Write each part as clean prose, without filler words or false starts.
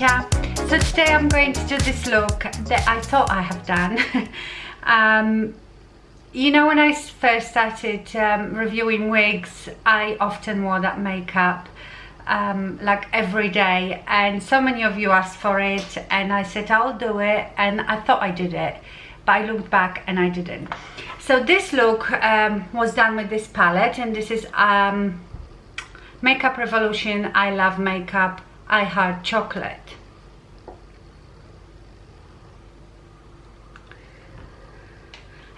Alicia. So today I'm going to do this look that I thought I have done. You know, when I first started reviewing wigs, I often wore that makeup like every day, and so many of you asked for it, and I said I'll do it, and I thought I did it, but I looked back and I didn't. So this look was done with this palette, and this is Makeup Revolution I Love Makeup I Heart Chocolate.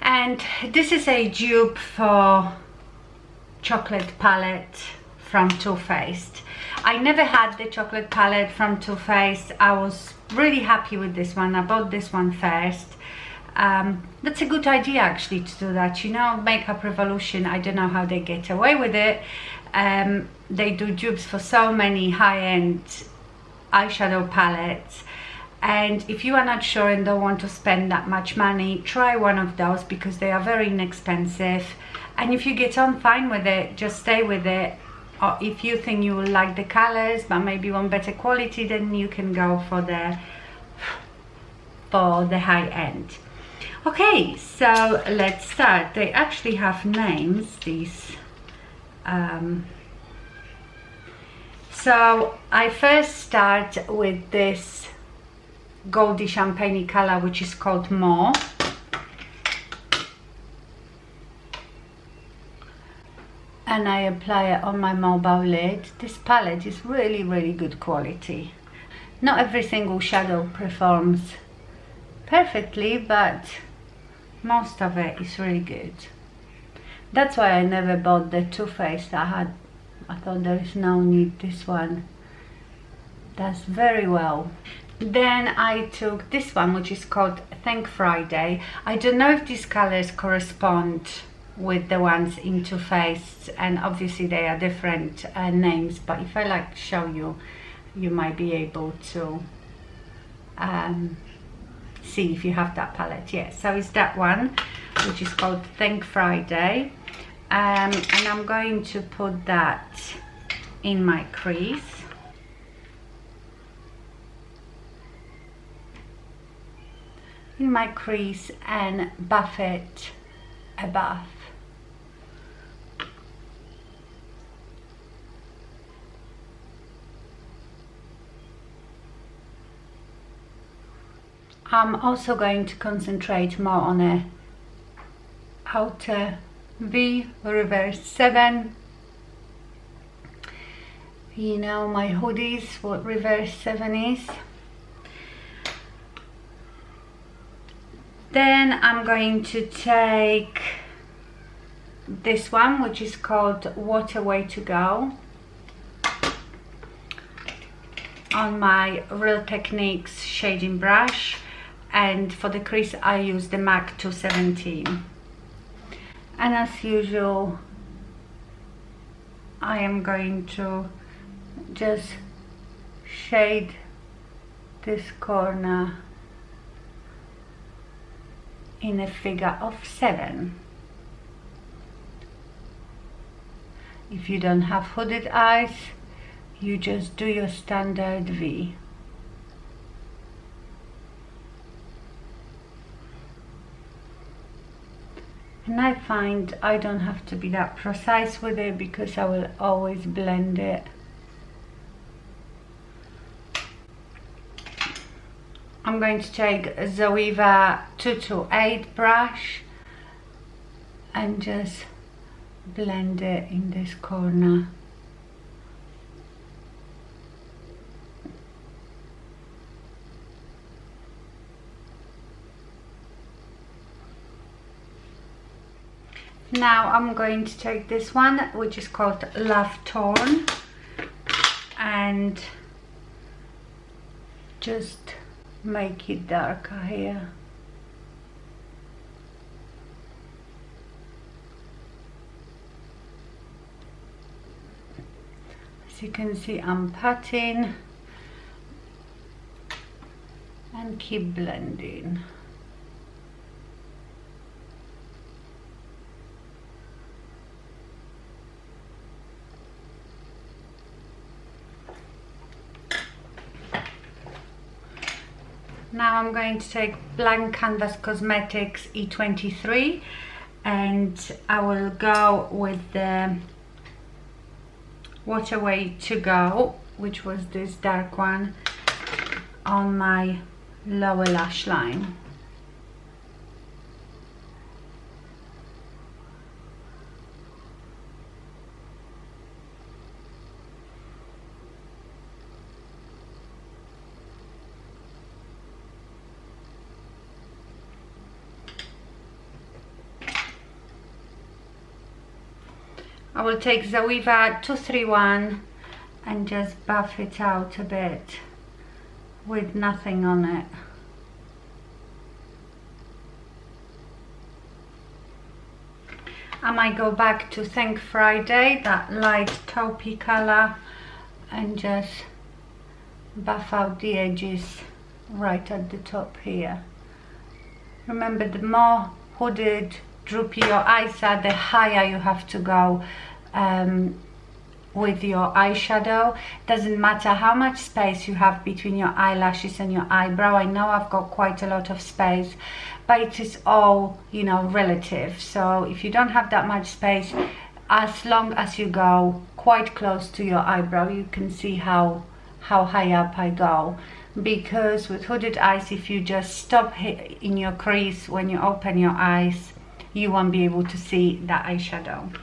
And this is a dupe for chocolate palette from Too Faced. I never had the chocolate palette from Too Faced. I was really happy with this one. I bought this one first. That's a good idea actually to do that. You know, Makeup Revolution, I don't know how they get away with it. They do dupes for so many high-end eyeshadow palettes, and if you are not sure and don't want to spend that much money, try one of those because they are very inexpensive, and if you get on fine with it, just stay with it. Or if you think you will like the colors but maybe want better quality, then you can go for the high end. Okay, so let's start. They actually have names, these. So I first start with this goldy champagne color, which is called More. And I apply it on my mobile lid. This palette is really, really good quality. Not every single shadow performs perfectly, but most of it is really good. That's why I never bought the Too Faced I thought there is no need. This one does very well. Then I took this one, which is called Thank Friday. I don't know if these colors correspond with the ones in Too Faced, and obviously they are different names, but if I like show you, you might be able to see if you have that palette. Yeah, so it's that one, which is called Thank Friday. And I'm going to put that in my crease. And buff it above. I'm also going to concentrate more on a outer V, reverse 7. You know my hoodies, what reverse 7 is. Then I'm going to take this one, which is called What a Way to Go, on my Real Techniques shading brush, and for the crease I use the MAC 217. And as usual, I am going to just shade this corner in a figure of 7. If you don't have hooded eyes, you just do your standard V. And I find I don't have to be that precise with it because I will always blend it. I'm going to take a ZOEVA 228 brush and just blend it in this corner. Now I'm going to take this one, which is called Love Torn, and just make it darker here. As you can see, I'm patting and keep blending. Now I'm going to take Blank Canvas Cosmetics E23 and I will go with the What a Way to Go, which was this dark one, on my lower lash line. I will take ZOEVA 231 and just buff it out a bit with nothing on it. I might go back to Thank Friday, that light taupey color, and just buff out the edges right at the top here. Remember, the more hooded, droopy your eyes are, the higher you have to go with your eyeshadow. Doesn't matter how much space you have between your eyelashes and your eyebrow. I know I've got quite a lot of space, but it is all, you know, relative. So if you don't have that much space, as long as you go quite close to your eyebrow, you can see how high up I go. Because with hooded eyes, if you just stop in your crease when you open your eyes, you won't be able to see that eyeshadow.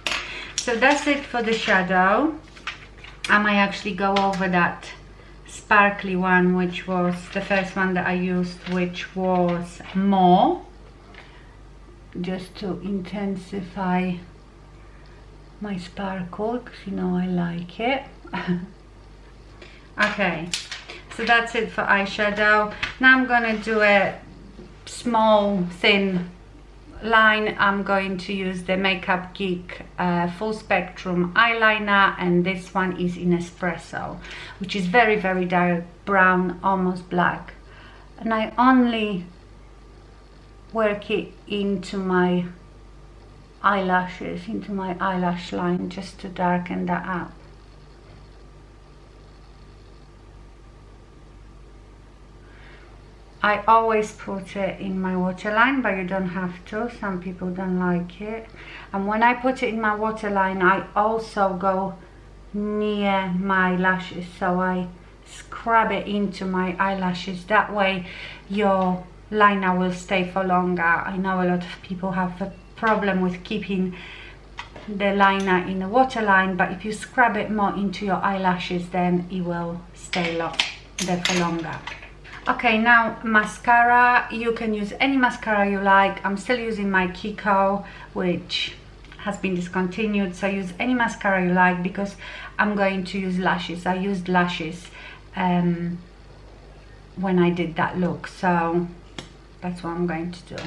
So that's it for the shadow. I might actually go over that sparkly one, which was the first one that I used, which was More, just to intensify my sparkle, because you know I like it. Okay, so that's it for eyeshadow. Now I'm gonna do a small thin line. I'm going to use the Makeup Geek Full Spectrum eyeliner, and this one is in Espresso, which is very, very dark brown, almost black. And I only work it into my eyelashes, into my eyelash line, just to darken that up. I always put it in my waterline, but you don't have to. Some people don't like it. And when I put it in my waterline, I also go near my lashes, so I scrub it into my eyelashes. That way your liner will stay for longer. I know a lot of people have a problem with keeping the liner in the waterline, but if you scrub it more into your eyelashes, then it will stay there for longer. Okay, now mascara. You can use any mascara you like. I'm still using my KIKO, which has been discontinued, so use any mascara you like, because I'm going to use lashes. I used lashes when I did that look, so that's what I'm going to do.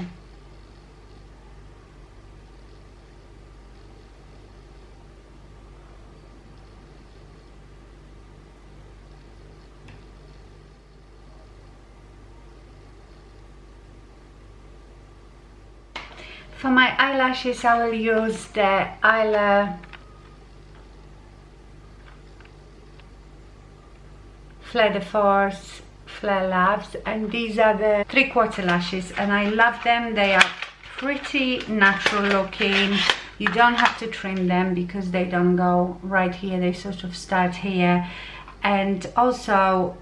For my eyelashes, I will use the Fleur de Force Fleur Labs, and these are the 3/4 lashes, and I love them. They are pretty natural looking. You don't have to trim them because they don't go right here, they sort of start here. And also,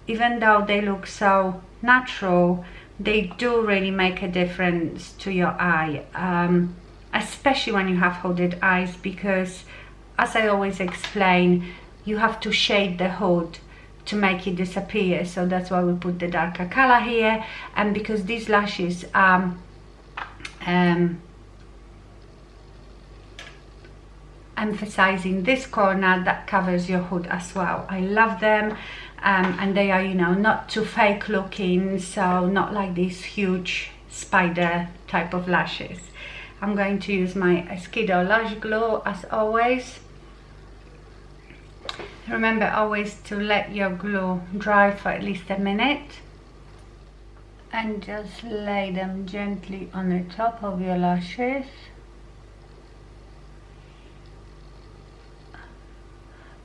even though they look so natural, they do really make a difference to your eye, especially when you have hooded eyes, because as I always explain, you have to shade the hood to make it disappear. So that's why we put the darker color here. And because these lashes are emphasizing this corner that covers your hood as well. I love them. And they are, you know, not too fake looking, so not like these huge spider type of lashes. I'm going to use my Skido Lash Glue as always. Remember always to let your glue dry for at least a minute, and just lay them gently on the top of your lashes.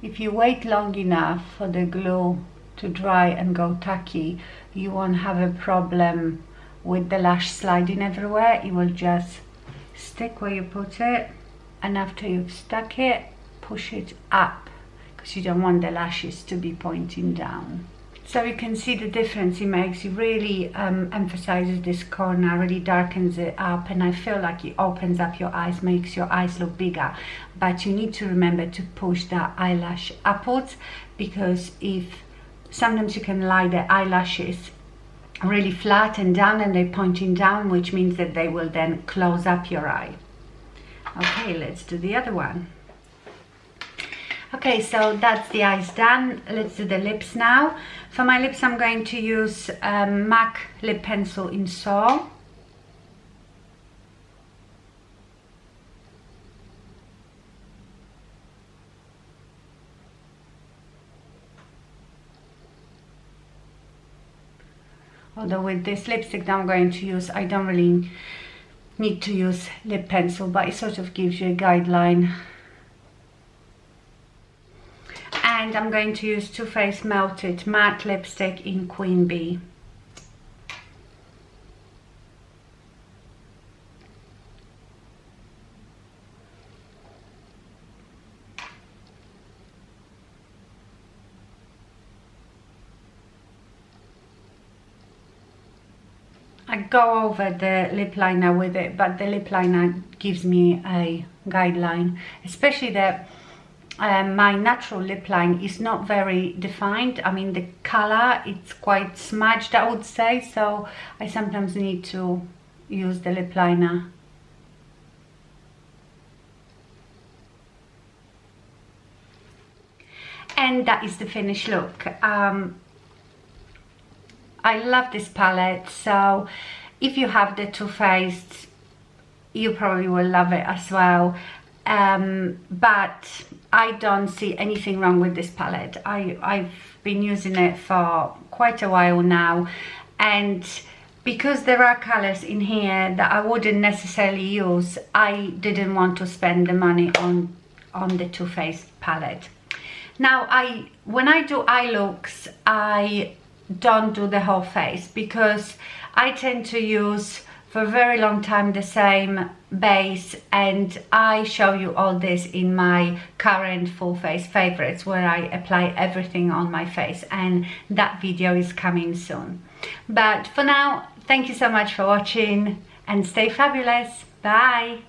If you wait long enough for the glue to dry and go tacky, you won't have a problem with the lash sliding everywhere. It will just stick where you put it, and after you've stuck it, push it up, because you don't want the lashes to be pointing down. So you can see the difference it makes. It really emphasizes this corner, really darkens it up, and I feel like it opens up your eyes, makes your eyes look bigger. But you need to remember to push that eyelash upwards, because if sometimes you can lie the eyelashes really flat and down and they're pointing down, which means that they will then close up your eye. Okay, let's do the other one. Okay, so that's the eyes done. Let's do the lips now. For my lips, I'm going to use MAC lip pencil in Soar. Although with this lipstick that I'm going to use, I don't really need to use lip pencil, but it sort of gives you a guideline. And I'm going to use Too Faced Melted Matte Lipstick in Queen Bee. I go over the lip liner with it, but the lip liner gives me a guideline, especially that my natural lip line is not very defined. I mean, the color, it's quite smudged, I would say, so I sometimes need to use the lip liner. And that is the finished look. I love this palette, so if you have the Too Faced, you probably will love it as well. But I don't see anything wrong with this palette. I've been using it for quite a while now, and because there are colors in here that I wouldn't necessarily use, I didn't want to spend the money on the Too Faced palette. Now, when I do eye looks, I don't do the whole face, because I tend to use for a very long time the same base, and I show you all this in my current full face favorites, where I apply everything on my face, and that video is coming soon. But for now, thank you so much for watching, and stay fabulous. Bye.